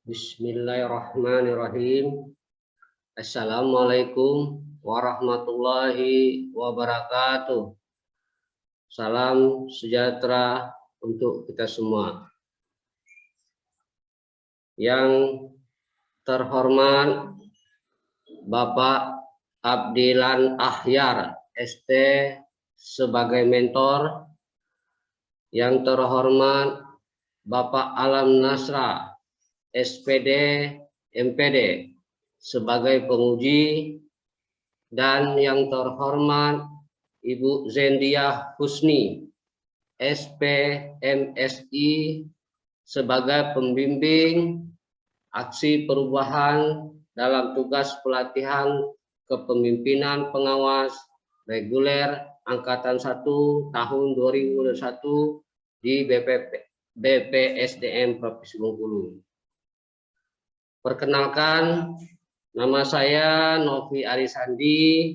Bismillahirrahmanirrahim. Assalamualaikum warahmatullahi wabarakatuh. Salam sejahtera untuk kita semua. Yang terhormat Bapak Abdilan Ahyar, ST sebagai mentor. Yang terhormat Bapak Alam Nasra, SPD, MPD sebagai penguji, dan yang terhormat Ibu Zendiah Husni, SP, MSI sebagai pembimbing aksi perubahan dalam tugas pelatihan kepemimpinan pengawas reguler Angkatan 1 tahun 2021 di BPSDM Provinsi Bengkulu. Perkenalkan, nama saya Novi Arisandi,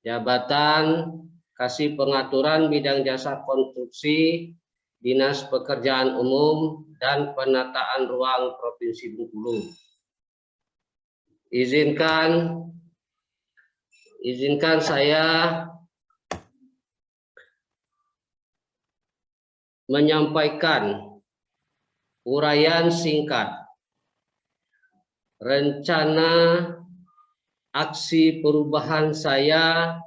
jabatan Kasih Pengaturan Bidang Jasa Konstruksi, Dinas Pekerjaan Umum dan Penataan Ruang Provinsi Bengkulu. Izinkan saya menyampaikan uraian singkat rencana aksi perubahan saya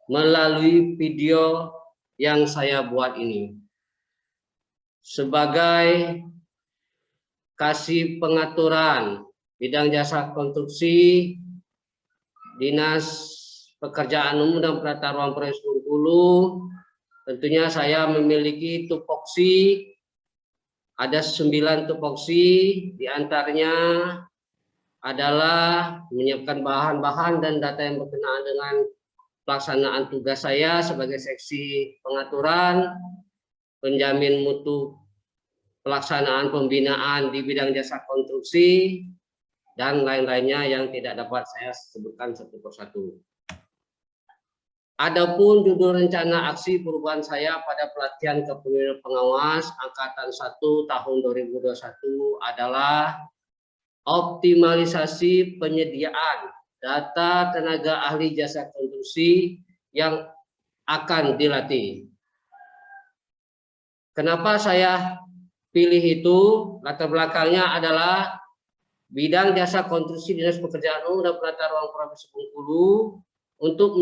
melalui video yang saya buat ini. Sebagai Kasih Pengaturan Bidang Jasa Konstruksi, Dinas Pekerjaan Umum dan Penataan Ruang Provinsi Bengkulu, tentunya saya memiliki tupoksi, ada 9 tupoksi, diantaranya adalah menyiapkan bahan-bahan dan data yang berkenaan dengan pelaksanaan tugas saya sebagai seksi pengaturan, penjamin mutu pelaksanaan pembinaan di bidang jasa konstruksi, dan lain-lainnya yang tidak dapat saya sebutkan satu persatu. Adapun judul rencana aksi perubahan saya pada pelatihan kepemimpinan pengawas Angkatan 1 tahun 2021 adalah optimalisasi penyediaan data tenaga ahli jasa konstruksi yang akan dilatih. Kenapa saya pilih itu? Latar belakangnya adalah bidang jasa konstruksi Dinas Pekerjaan Umum dan Penataan Ruang Provinsi Bengkulu untuk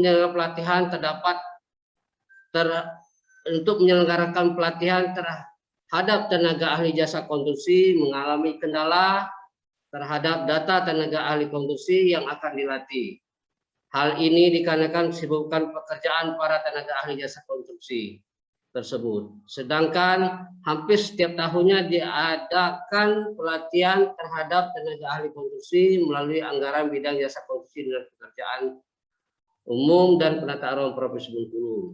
menyelenggarakan pelatihan terhadap tenaga ahli jasa konstruksi mengalami kendala terhadap data tenaga ahli konstruksi yang akan dilatih. Hal ini dikarenakan kesibukan pekerjaan para tenaga ahli jasa konstruksi tersebut. Sedangkan hampir setiap tahunnya diadakan pelatihan terhadap tenaga ahli konstruksi melalui anggaran bidang jasa konstruksi dan pekerjaan umum dan penataan ruang Provinsi Bengkulu.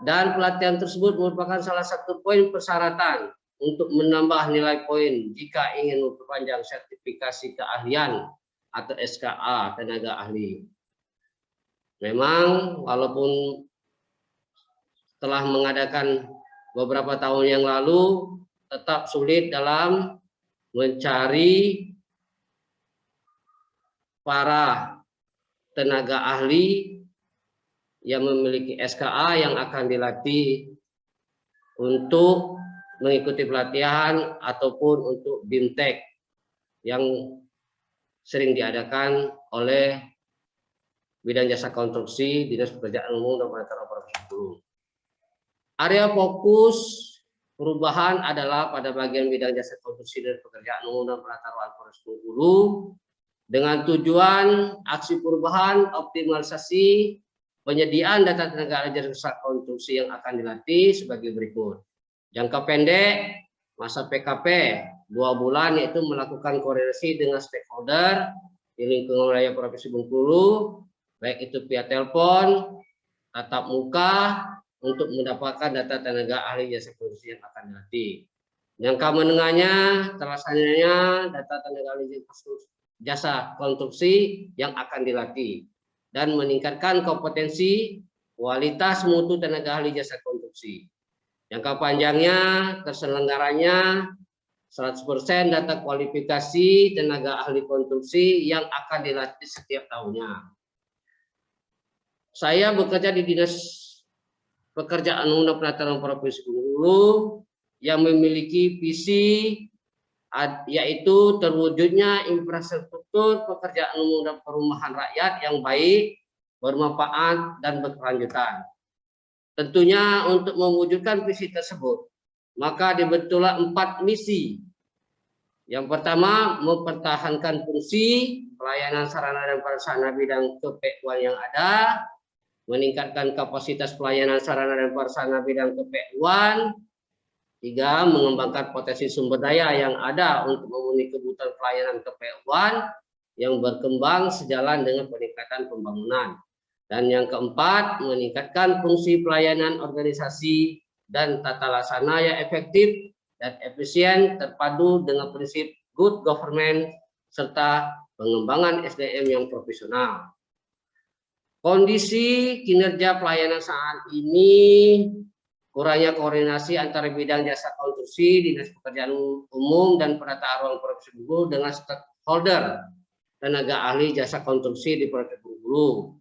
Dan pelatihan tersebut merupakan salah satu poin persyaratan untuk menambah nilai poin jika ingin memperpanjang sertifikasi keahlian atau SKA tenaga ahli. Memang walaupun telah mengadakan beberapa tahun yang lalu, tetap sulit dalam mencari para tenaga ahli yang memiliki SKA yang akan dilatih untuk mengikuti pelatihan ataupun untuk BIMTEK yang sering diadakan oleh bidang jasa konstruksi Dinas Pekerjaan Umum dan Penataan Provinsi Bengkulu. Area fokus perubahan adalah pada bagian bidang jasa konstruksi dan pekerjaan umum dan penataan ruang Provinsi Bengkulu dengan tujuan aksi perubahan optimalisasi penyediaan data tenaga ahli jasa konstruksi yang akan dilatih sebagai berikut. Jangka pendek, masa PKP 2 bulan, yaitu melakukan koordinasi dengan stakeholder di lingkungan wilayah Provinsi Bengkulu, baik itu via telepon, tatap muka, untuk mendapatkan data tenaga ahli jasa konstruksi yang akan dilatih. Jangka menengahnya, terlaksananya data tenaga ahli jasa konstruksi yang akan dilatih dan meningkatkan kompetensi, kualitas mutu tenaga ahli jasa konstruksi. Jangka panjangnya, terselenggaranya 100% data kualifikasi tenaga ahli konstruksi yang akan dilatih setiap tahunnya. Saya bekerja di Dinas Pekerjaan Umum dan Penataan Provinsi Bengkulu yang memiliki visi yaitu terwujudnya infrastruktur pekerjaan umum dan perumahan rakyat yang baik, bermanfaat, dan berkelanjutan. Tentunya untuk mewujudkan visi tersebut, maka dibentuklah 4 misi. Yang pertama, mempertahankan fungsi pelayanan sarana dan prasarana bidang KPU yang ada, meningkatkan kapasitas pelayanan sarana dan prasarana bidang KPU. 3, mengembangkan potensi sumber daya yang ada untuk memenuhi kebutuhan pelayanan KPU yang berkembang sejalan dengan peningkatan pembangunan. Dan yang keempat, meningkatkan fungsi pelayanan organisasi dan tata laksana yang efektif dan efisien terpadu dengan prinsip good government serta pengembangan SDM yang profesional. Kondisi kinerja pelayanan saat ini, kurangnya koordinasi antara bidang jasa konstruksi, Dinas Pekerjaan Umum dan Penataan Ruang Provinsi Bengkulu dengan stakeholder tenaga ahli jasa konstruksi di Provinsi Bengkulu.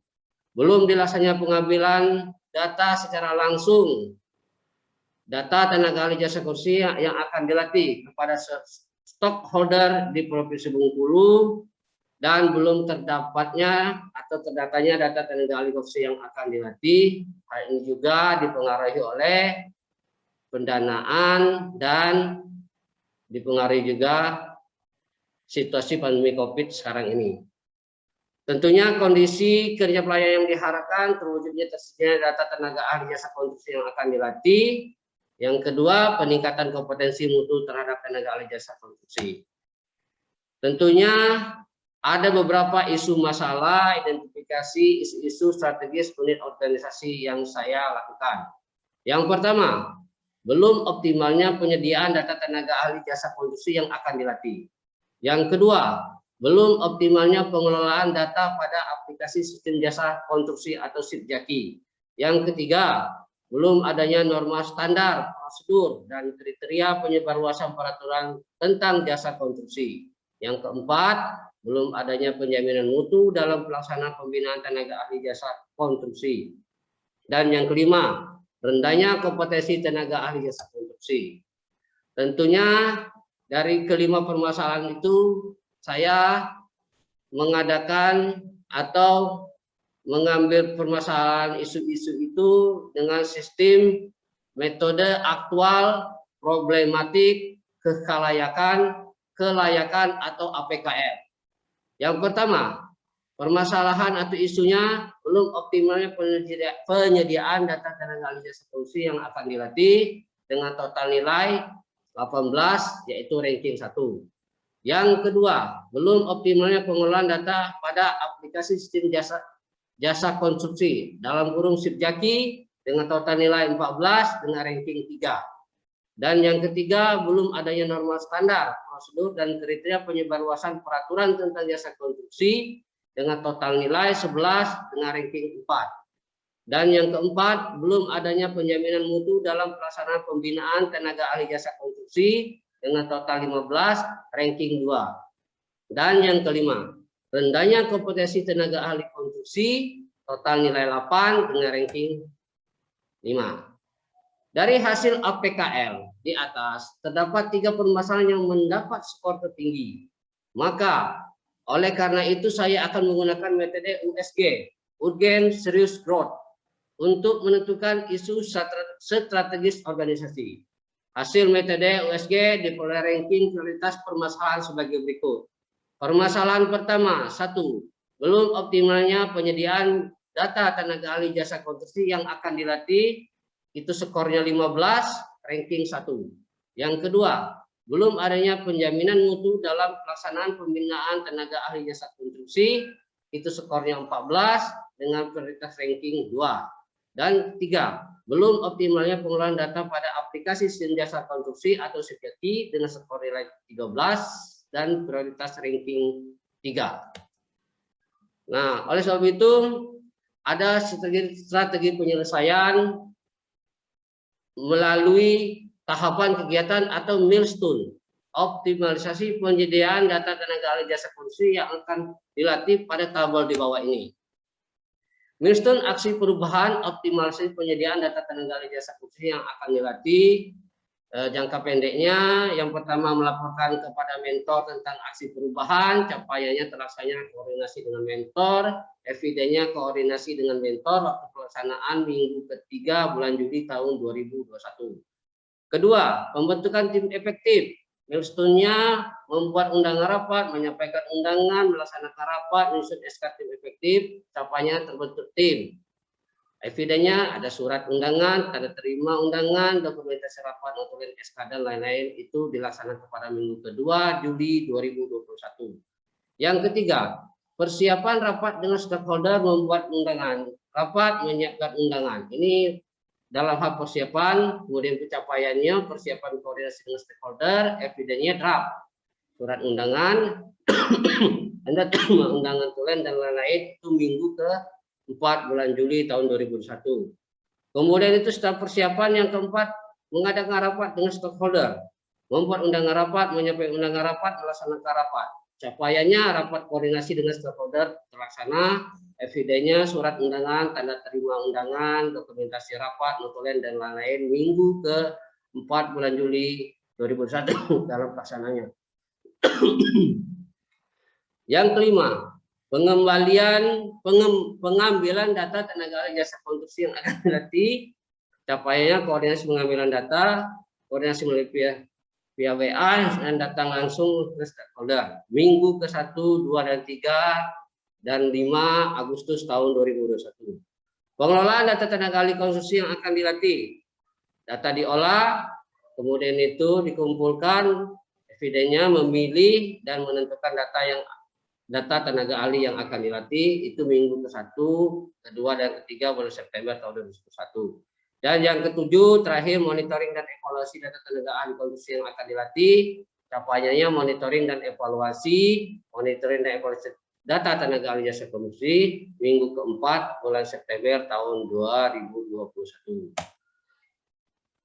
Belum dilaksanakannya pengambilan data secara langsung, data tenaga ahli jasa konstruksi yang akan dilatih kepada stakeholder di Provinsi Bengkulu, dan belum terdapatnya atau terdatanya data tenaga ahli konstruksi yang akan dilatih. Hal ini juga dipengaruhi oleh pendanaan dan dipengaruhi juga situasi pandemi COVID sekarang ini. Tentunya kondisi kerja pelayanan yang diharapkan terwujudnya tersedianya data tenaga ahli jasa konstruksi yang akan dilatih. Yang kedua, peningkatan kompetensi mutu terhadap tenaga ahli jasa konstruksi. Tentunya ada beberapa isu masalah, identifikasi isu-isu strategis unit organisasi yang saya lakukan. Yang pertama, belum optimalnya penyediaan data tenaga ahli jasa konstruksi yang akan dilatih. Yang kedua, belum optimalnya pengelolaan data pada aplikasi sistem jasa konstruksi atau SIPJAKI. Yang ketiga, belum adanya norma standar, prosedur, dan kriteria penyebarluasan peraturan tentang jasa konstruksi. Yang keempat, belum adanya penjaminan mutu dalam pelaksanaan pembinaan tenaga ahli jasa konstruksi. Dan yang kelima, rendahnya kompetensi tenaga ahli jasa konstruksi. Tentunya dari kelima permasalahan itu, saya mengadakan atau mengambil permasalahan isu-isu itu dengan sistem metode aktual, problematik, kelayakan atau APKL. Yang pertama, permasalahan atau isunya belum optimalnya penyediaan data tenaga ahli jasa konstruksi yang akan dilatih dengan total nilai 18, yaitu ranking 1. Yang kedua, belum optimalnya pengolahan data pada aplikasi sistem jasa konstruksi dalam kurung SIPJAKI dengan total nilai 14 dengan ranking 3. Dan yang ketiga, belum adanya norma standar, prosedur, dan kriteria penyebarluasan peraturan tentang jasa konstruksi dengan total nilai 11 dengan ranking 4. Dan yang keempat, belum adanya penjaminan mutu dalam pelaksanaan pembinaan tenaga ahli jasa konstruksi dengan total 15, ranking 2. Dan yang kelima, rendahnya kompetensi tenaga ahli konstruksi, total nilai 8 dengan ranking 5. Dari hasil APKL di atas, terdapat 3 permasalahan yang mendapat skor tertinggi. Maka, oleh karena itu saya akan menggunakan metode USG, Urgent Serious Growth, untuk menentukan isu strategis organisasi. Hasil metode USG diperoleh ranking prioritas permasalahan sebagai berikut. Permasalahan pertama, 1. Belum optimalnya penyediaan data tenaga ahli jasa konstruksi yang akan dilatih, itu skornya 15, ranking 1. Yang kedua, belum adanya penjaminan mutu dalam pelaksanaan pembinaan tenaga ahli jasa konstruksi, itu skornya 14 dengan prioritas ranking 2. Dan 3, belum optimalnya pengelolaan data pada aplikasi sistem jasa konstruksi atau SIPJAKI dengan skor nilai 13 dan prioritas ranking 3. Nah, oleh sebab itu ada strategi penyelesaian melalui tahapan kegiatan atau milestone. optimalisasi penyediaan data tenaga ahli jasa konstruksi yang akan dilatih pada tabel di bawah ini. Milestone aksi perubahan optimalisasi penyediaan data tenaga ahli jasa konstruksi yang akan dilatih. Jangka pendeknya, yang pertama melaporkan kepada mentor tentang aksi perubahan, capaiannya terlaksananya koordinasi dengan mentor, evidennya koordinasi dengan mentor waktu pelaksanaan minggu ketiga bulan Juli tahun 2021. Kedua, pembentukan tim efektif. Milestone-nya membuat undangan rapat, menyampaikan undangan, melaksanakan rapat, menyusun SK tim efektif, capaiannya terbentuk tim. Evidennya ada surat undangan, tanda terima undangan, dokumentasi rapat, notulen SK dan lain-lain itu dilaksanakan pada minggu kedua Juli 2021. Yang ketiga, persiapan rapat dengan stakeholder membuat undangan, rapat menyiapkan undangan. Ini dalam hal persiapan, kemudian pencapaiannya, persiapan koordinasi dengan stakeholder, evidennya draft, surat undangan, tanda terima undangan tulen dan lain-lain itu minggu ke 4 bulan Juli tahun 2021. Kemudian itu setelah persiapan yang keempat, mengadakan rapat dengan stakeholder, membuat undangan rapat, menyampaikan undangan rapat, melaksanakan rapat. Capaiannya rapat koordinasi dengan stakeholder terlaksana, evidennya surat undangan, tanda terima undangan, dokumentasi rapat, notulen dan lain-lain minggu ke 4 bulan Juli 2021 dalam pelaksananya. Yang kelima, pengambilan data tenaga ahli jasa konstruksi yang akan dilatih, capaiannya koordinasi pengambilan data, koordinasi melalui via WA dan datang langsung ke stakeholder. Minggu ke-1, 2, dan 3 dan 5 Agustus tahun 2021. Pengelolaan data tenaga ahli konstruksi yang akan dilatih. Data diolah, kemudian itu dikumpulkan, evidennya memilih dan menentukan data tenaga ahli yang akan dilatih itu minggu ke-1, ke-2, dan ke-3 bulan September tahun 2021. Dan yang ketujuh, terakhir monitoring dan evaluasi data tenaga ahli konstruksi yang akan dilatih. Capaiannya monitoring dan evaluasi data tenaga ahli jasa konstruksi minggu ke-4 bulan September tahun 2021.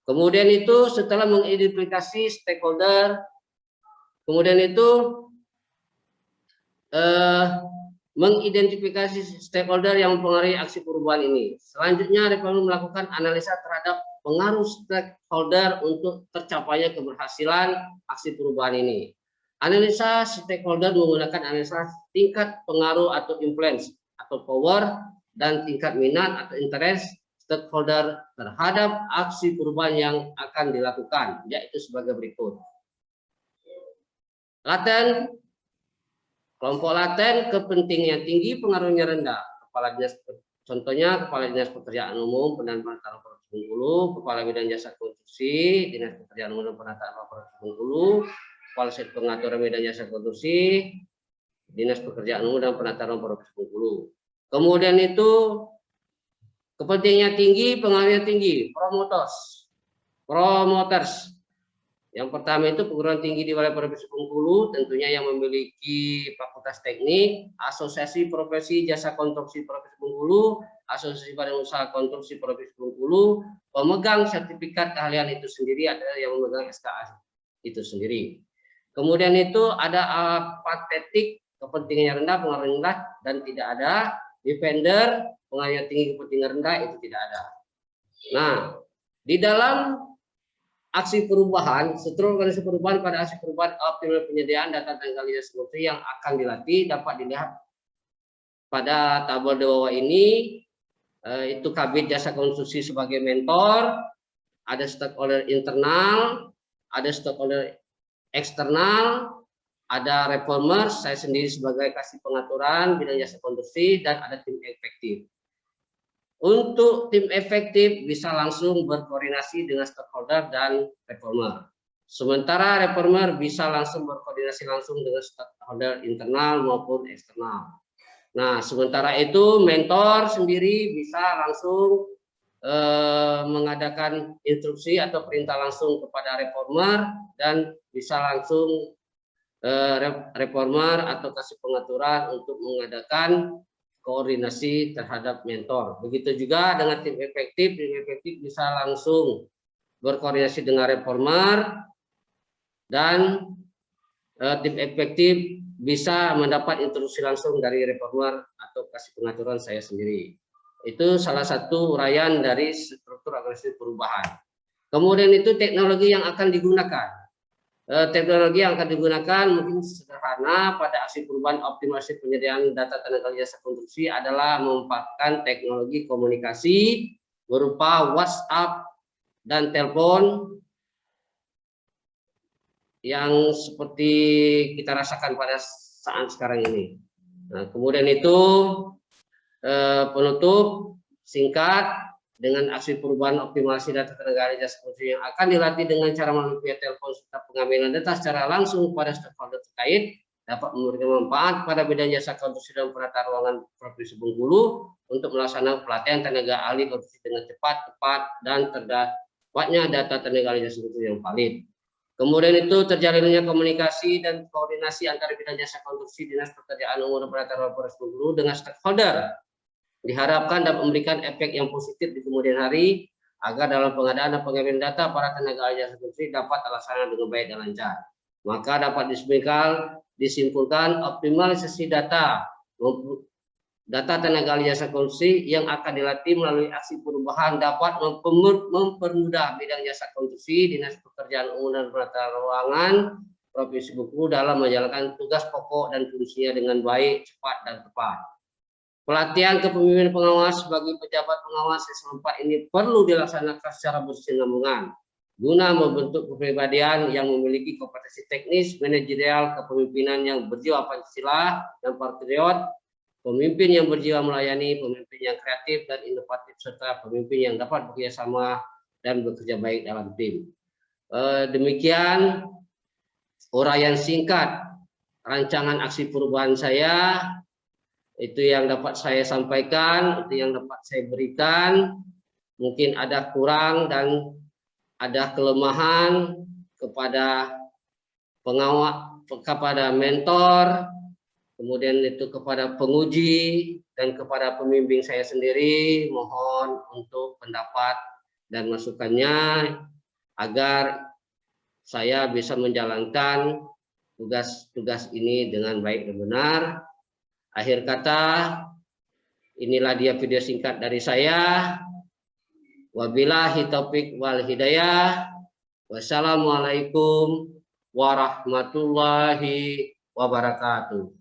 Kemudian itu setelah mengidentifikasi stakeholder, kemudian itu mengidentifikasi stakeholder yang mempengaruhi aksi perubahan ini. Selanjutnya, reform melakukan analisa terhadap pengaruh stakeholder untuk tercapainya keberhasilan aksi perubahan ini. Analisa stakeholder menggunakan analisa tingkat pengaruh atau influence atau power dan tingkat minat atau interest stakeholder terhadap aksi perubahan yang akan dilakukan, yaitu sebagai berikut. Laten. Kelompok laten kepentingan tinggi, pengaruhnya rendah. Kepala dinas, contohnya Kepala Dinas Pekerjaan Umum dan Penataan Provinsi Bengkulu, Kepala Bidang Jasa Konstruksi, Dinas Pekerjaan Umum dan Penataan Provinsi Bengkulu, Kepala Set Pengaturan Bidang Jasa Konstruksi, Dinas Pekerjaan Umum dan Penataan Provinsi Bengkulu. Kemudian itu kepentingan tinggi, pengaruhnya tinggi, promoters. Yang pertama itu perguruan tinggi di wilayah Provinsi Bengkulu, tentunya yang memiliki fakultas teknik, Asosiasi Profesi Jasa Konstruksi Provinsi Bengkulu, Asosiasi Badan Usaha Konstruksi Provinsi Bengkulu, pemegang sertifikat keahlian itu sendiri adalah yang memegang SKA itu sendiri. Kemudian itu ada apatetik, kepentingannya rendah, pengaruhnya rendah, dan tidak ada. Defender, pengaruhnya tinggi, kepentingan rendah, itu tidak ada. Nah, di dalam aksi perubahan, struktur organisasi perubahan pada aksi perubahan optimal penyediaan data tenaga ahli jasa konstruksi yang akan dilatih dapat dilihat pada tabel di bawah ini. Itu Kabid Jasa Konstruksi sebagai mentor, ada stakeholder internal, ada stakeholder eksternal, ada reformer, saya sendiri sebagai kasih pengaturan bidang jasa konstruksi, dan ada tim efektif. Untuk tim efektif bisa langsung berkoordinasi dengan stakeholder dan reformer. Sementara reformer bisa langsung berkoordinasi langsung dengan stakeholder internal maupun eksternal. Nah, sementara itu mentor sendiri bisa langsung mengadakan instruksi atau perintah langsung kepada reformer, dan bisa langsung reformer atau kasih pengaturan untuk mengadakan koordinasi terhadap mentor. Begitu juga dengan tim efektif bisa langsung berkoordinasi dengan reformer dan tim efektif bisa mendapat instruksi langsung dari reformer atau kasih pengaturan saya sendiri. Itu salah satu uraian dari struktur organisasi perubahan. Kemudian itu teknologi yang akan digunakan. Teknologi yang akan digunakan mungkin sederhana pada aksi perubahan optimalisasi penyediaan data tenaga jasa konstruksi adalah memanfaatkan teknologi komunikasi berupa WhatsApp dan telepon yang seperti kita rasakan pada saat sekarang ini. Nah, kemudian itu penutup singkat. Dengan aksi perubahan optimalisasi data tenaga jasa konstruksi yang akan dilatih dengan cara melalui via telepon serta pengambilan data secara langsung pada stakeholder terkait dapat memberikan manfaat pada bidang jasa konstruksi dan penata ruangan Provinsi Bengkulu untuk melaksanakan pelatihan tenaga ahli konstruksi dengan cepat, tepat, dan terdapatnya data tenaga ahli jasa konstruksi yang valid. Kemudian itu terjalinnya komunikasi dan koordinasi antara bidang jasa konstruksi Dinas Pekerjaan Umum dan Penata Ruangan Provinsi Bengkulu dengan stakeholder diharapkan dapat memberikan efek yang positif di kemudian hari agar dalam pengadaan dan pengambilan data para tenaga ahli jasa konstruksi dapat terlaksana dengan baik dan lancar. Maka dapat disimpulkan optimalisasi data tenaga ahli jasa konstruksi yang akan dilatih melalui aksi perubahan dapat mempermudah bidang jasa konstruksi Dinas Pekerjaan Umum dan Penata Ruangan Provinsi Bengkulu dalam menjalankan tugas pokok dan fungsinya dengan baik, cepat, dan tepat. Pelatihan kepemimpinan pengawas bagi pejabat pengawas eselon 4 ini perlu dilaksanakan secara berkesinambungan guna membentuk kepribadian yang memiliki kompetensi teknis, manajerial, kepemimpinan yang berjiwa Pancasila dan patriot, pemimpin yang berjiwa melayani, pemimpin yang kreatif dan inovatif, serta pemimpin yang dapat bekerjasama dan bekerja baik dalam tim. Demikian uraian singkat rancangan aksi perubahan saya. Itu yang dapat saya sampaikan, itu yang dapat saya berikan. Mungkin ada kurang dan ada kelemahan kepada pengawal, kepada mentor, kemudian itu kepada penguji dan kepada pembimbing saya sendiri. Mohon untuk pendapat dan masukannya agar saya bisa menjalankan tugas-tugas ini dengan baik dan benar. Akhir kata, inilah dia video singkat dari saya. Wabillahi taufik wal hidayah. Wassalamualaikum warahmatullahi wabarakatuh.